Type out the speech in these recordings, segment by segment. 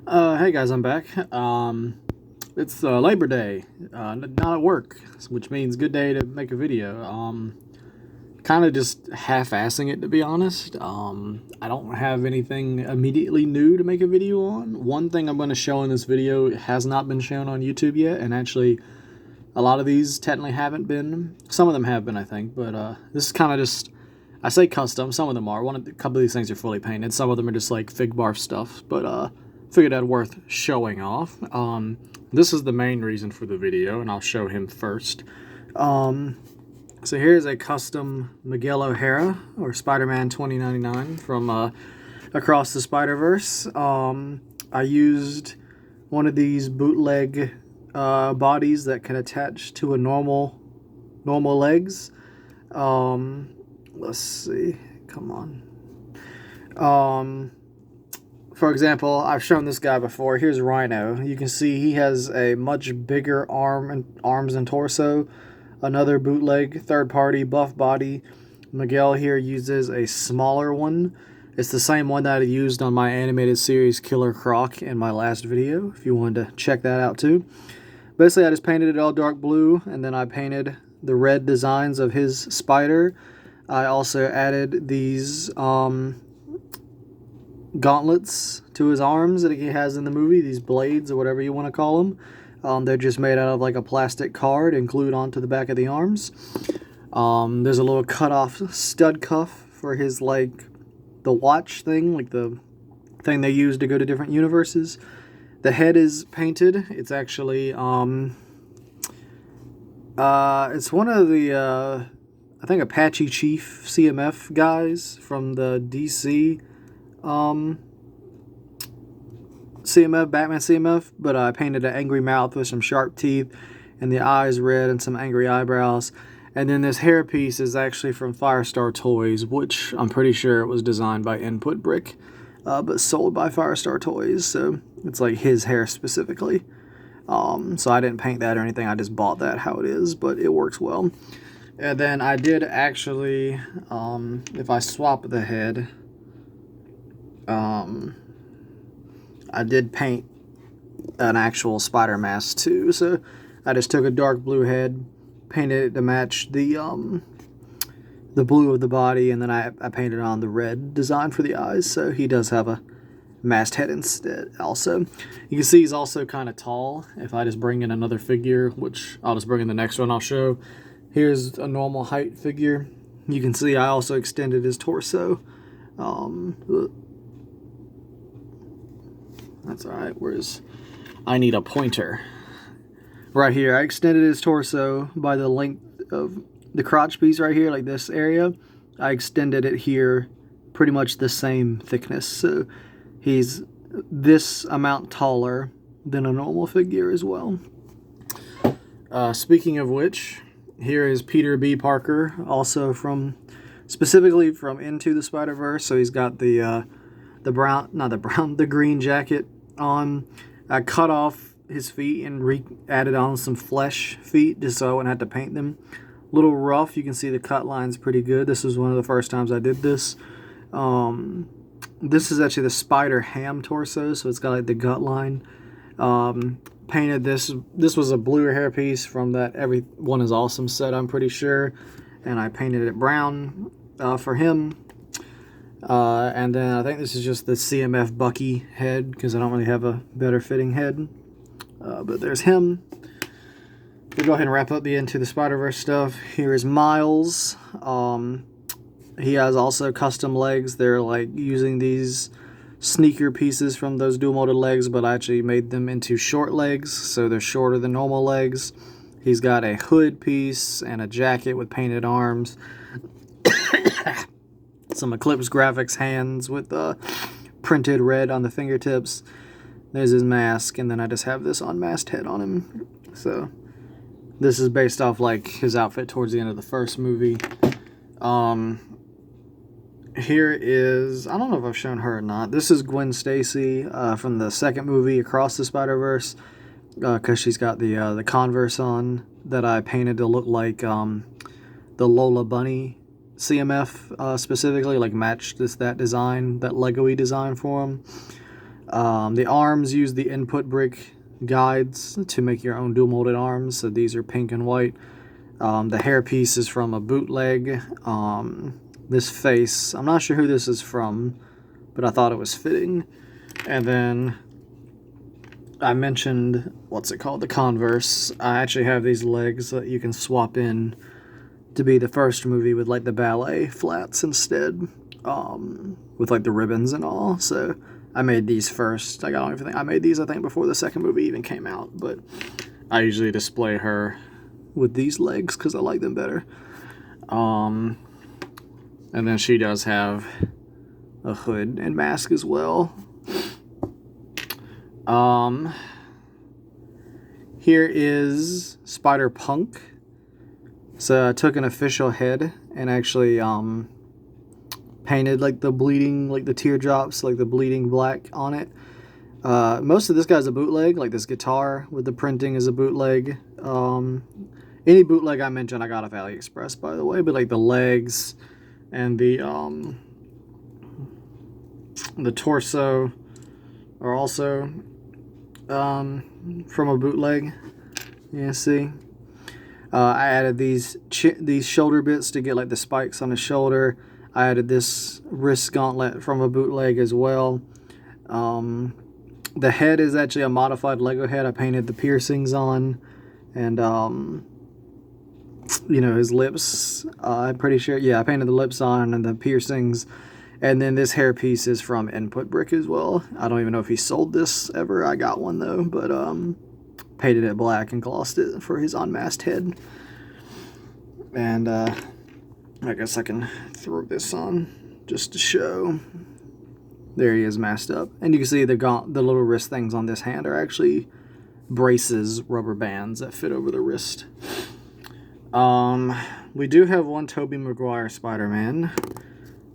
Hey guys, I'm back. It's Labor Day, not at work, which means good day to make a video. Kind of just half-assing it, to be honest. I don't have anything immediately new to make a video on. One thing I'm going to show in this video has not been shown on YouTube yet, and actually a lot of these technically haven't been. Some of them have been, I think, but this is kind of just, I say custom, some of them are. A couple of these things are fully painted, some of them are just like fig barf stuff, but figured that worth showing off. This is the main reason for the video, and I'll show him first. So here's a custom Miguel O'Hara, or Spider-Man 2099 from Across the Spider-Verse. I used one of these bootleg bodies that can attach to a normal legs. Let's see, come on. For example, I've shown this guy before. Here's Rhino. You can see he has a much bigger arms and torso. Another bootleg third-party buff body. Miguel here uses a smaller one. It's the same one that I used on my animated series Killer Croc in my last video, if you wanted to check that out too. Basically, I just painted it all dark blue, and then I painted the red designs of his spider. I also added these gauntlets to his arms that he has in the movie, these blades or whatever you want to call them. They're just made out of like a plastic card and glued onto the back of the arms. There's a little cut-off stud cuff for his, like, the watch thing, like the thing they use to go to different universes. The head is painted. It's actually, it's one of the, I think Apache Chief CMF guys from the DC, CMF, Batman CMF, but I painted an angry mouth with some sharp teeth and the eyes red and some angry eyebrows. And then this hairpiece is actually from Firestar Toys, which I'm pretty sure it was designed by Input Brick, but sold by Firestar Toys, so it's like his hair specifically. So I didn't paint that or anything, I just bought that how it is, but it works well. And then I did actually, if I swap the head, I did paint an actual spider mask too, so I just took a dark blue head, painted it to match the blue of the body, and then I painted on the red design for the eyes, so he does have a masked head instead also. You can see he's also kind of tall. If I just bring in another figure, which I'll just bring in the next one I'll show, here's a normal height figure. You can see I also extended his torso. That's alright, whereas I need a pointer. Right here, I extended his torso by the length of the crotch piece right here, like this area. I extended it here pretty much the same thickness, so he's this amount taller than a normal figure as well. Speaking of which, here is Peter B. Parker, also specifically from Into the Spider-Verse, so he's got the green jacket on. I cut off his feet and added on some flesh feet just so I wouldn't have to paint them. Little rough, you can see the cut line's pretty good. This was one of the first times I did this. This is actually the spider ham torso, so it's got like the gut line. Painted this was a blue hairpiece from that Everyone is Awesome set, I'm pretty sure, and I painted it brown for him. And then I think this is just the CMF Bucky head, because I don't really have a better fitting head. But there's him. We'll go ahead and wrap up the Into the Spider-Verse stuff. Here is Miles. He has also custom legs. They're like using these sneaker pieces from those dual molded legs, but I actually made them into short legs, so they're shorter than normal legs. He's got a hood piece and a jacket with painted arms. Some Eclipse Graphics hands with printed red on the fingertips. There's his mask, and then I just have this unmasked head on him. So this is based off like his outfit towards the end of the first movie. Here is, I don't know if I've shown her or not. This is Gwen Stacy from the second movie, Across the Spider-Verse, because she's got the Converse on that I painted to look like the Lola Bunny CMF specifically, like matched that design, that Lego-y design for him. The arms use the input brick guides to make your own dual molded arms. So these are pink and white. The hairpiece is from a bootleg. This face, I'm not sure who this is from, but I thought it was fitting. And then I mentioned, what's it called? The Converse. I actually have these legs that you can swap in to be the first movie with like the ballet flats instead, with like the ribbons and all. So I made these first. I made these, I think, before the second movie even came out, but I usually display her with these legs because I like them better. And then she does have a hood and mask as well. Here is Spider-Punk. So I took an official head and actually painted like the bleeding, like the teardrops, like the bleeding black on it. Most of this guy's a bootleg, like this guitar with the printing is a bootleg. Any bootleg I mentioned I got off AliExpress, by the way, but like the legs and the torso are also from a bootleg. Yeah, see? I added these shoulder bits to get like the spikes on the shoulder. I added this wrist gauntlet from a bootleg as well. The head is actually a modified Lego head. I painted the piercings on, and you know, his lips. I'm pretty sure. Yeah, I painted the lips on and the piercings. And then this hairpiece is from Input Brick as well. I don't even know if he sold this ever. I got one though, but painted it black and glossed it for his unmasked head. And I guess I can throw this on just to show. There he is masked up. And you can see the little wrist things on this hand are actually braces, rubber bands that fit over the wrist. We do have one Tobey Maguire Spider-Man.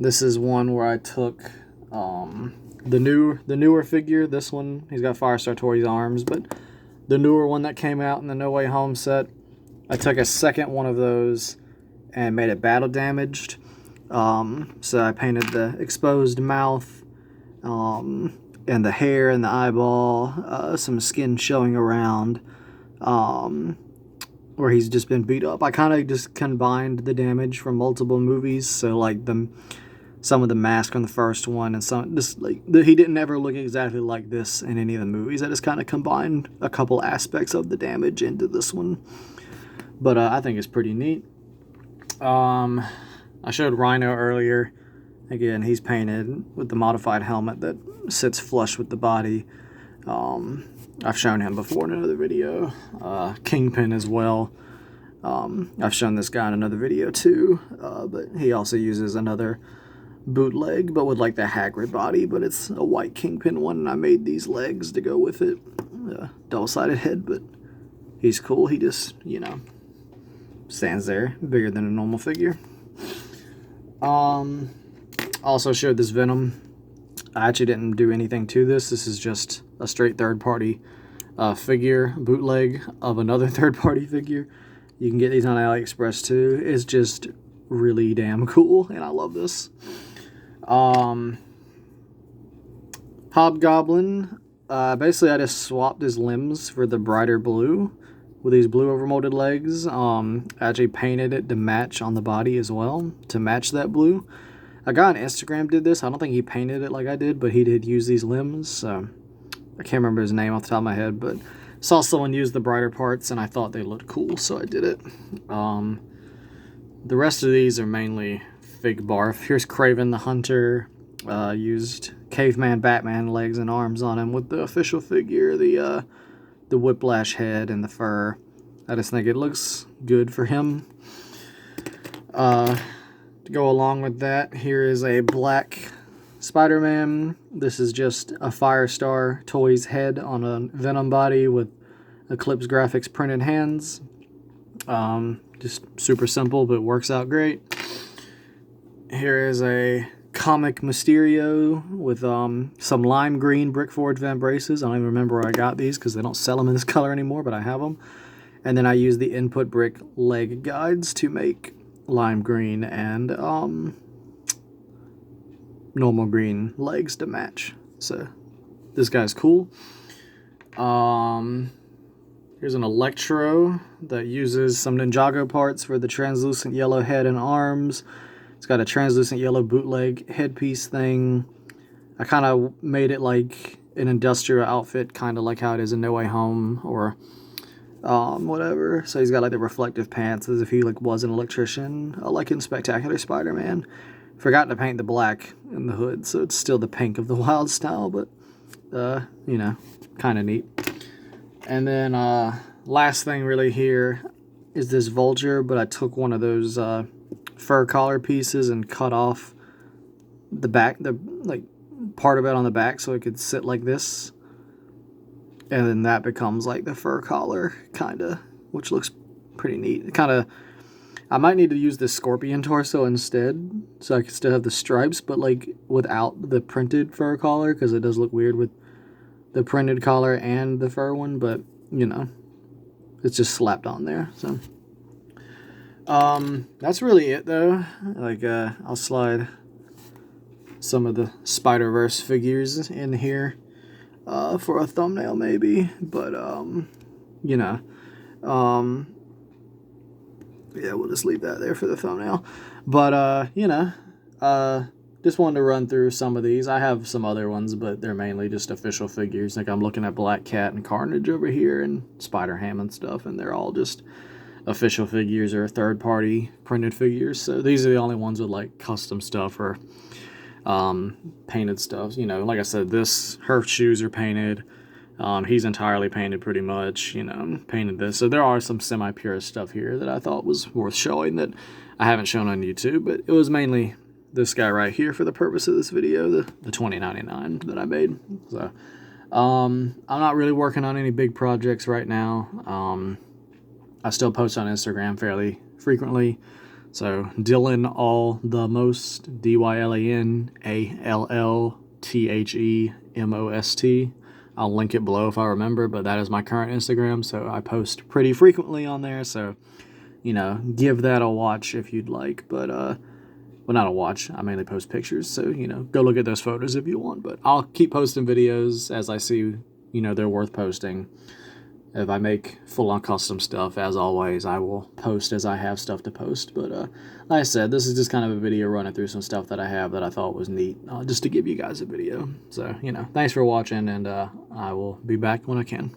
This is one where I took the newer figure. This one, he's got Firestar Toys arms, but the newer one that came out in the No Way Home set, I took a second one of those and made it battle damaged. So I painted the exposed mouth, and the hair and the eyeball, some skin showing around, where he's just been beat up. I kind of just combined the damage from multiple movies, so like some of the mask on the first one, and some just like he didn't ever look exactly like this in any of the movies. I just kind of combined a couple aspects of the damage into this one, but I think it's pretty neat. I showed Rhino earlier. Again, he's painted with the modified helmet that sits flush with the body. I've shown him before in another video. Kingpin as well. I've shown this guy in another video too, but he also uses another bootleg, but with like the Hagrid body, but it's a white Kingpin one, and I made these legs to go with it. Double-sided head, but he's cool. He just, you know, stands there, bigger than a normal figure. Also showed this Venom. I actually didn't do anything to this. This is just a straight third-party figure, bootleg of another third-party figure. You can get these on AliExpress too. It's just really damn cool, and I love this. Hobgoblin. Basically, I just swapped his limbs for the brighter blue with these blue overmolded legs. I actually painted it to match on the body as well, to match that blue. A guy on Instagram did this. I don't think he painted it like I did, but he did use these limbs. So I can't remember his name off the top of my head, but saw someone use the brighter parts, and I thought they looked cool, so I did it. The rest of these are mainly fake barf. Here's Kraven the Hunter. Used caveman Batman legs and arms on him with the official figure, the whiplash head and the fur. I just think it looks good for him. To go along with that, here is a black Spider-Man. This is just a Firestar Toys head on a Venom body with Eclipse Graphics printed hands. Just super simple, but works out great. Here is a comic Mysterio with some lime green brick forged vambraces. I don't even remember where I got these because they don't sell them in this color anymore, but I have them. And then I use the input brick leg guides to make lime green and normal green legs to match. So this guy's cool. Here's an Electro that uses some Ninjago parts for the translucent yellow head and arms. It's got a translucent yellow bootleg headpiece thing. I kind of made it like an industrial outfit, kind of like how it is in No Way Home or whatever. So he's got like the reflective pants as if he like was an electrician, like in Spectacular Spider-Man. Forgot to paint the black in the hood, so it's still the pink of the Wild style, but you know, kind of neat. And then last thing really here is this vulture, but I took one of those fur collar pieces and cut off the back, the like part of it on the back, so it could sit like this. And then that becomes like the fur collar, kind of, which looks pretty neat. Kind of, I might need to use this scorpion torso instead, so I can still have the stripes, but like without the printed fur collar, because it does look weird with the printed collar and the fur one, but you know, it's just slapped on there. So that's really it though. Like I'll slide some of the Spider-Verse figures in here for a thumbnail maybe, but you know, yeah, we'll just leave that there for the thumbnail. But you know, just wanted to run through some of these. I have some other ones, but they're mainly just official figures. Like I'm looking at Black Cat and Carnage over here and Spider-Ham and stuff, and they're all just official figures or third-party printed figures. So these are the only ones with like custom stuff or painted stuff. You know, like I said, her shoes are painted. He's entirely painted pretty much, you know, painted this. So there are some semi-pure stuff here that I thought was worth showing that I haven't shown on YouTube, but it was mainly this guy right here for the purpose of this video, the $20.99 that I made. So I'm not really working on any big projects right now. I still post on Instagram fairly frequently. So Dylan All the Most, DYLANALLTHEMOST. I'll link it below if I remember, but that is my current Instagram, so I post pretty frequently on there, so, you know, give that a watch if you'd like, but, well, not a watch, I mainly post pictures, so, you know, go look at those photos if you want, but I'll keep posting videos as I see, you know, they're worth posting. If I make full-on custom stuff, as always, I will post as I have stuff to post. But like I said, this is just kind of a video running through some stuff that I have that I thought was neat, just to give you guys a video. So, you know, thanks for watching, and I will be back when I can.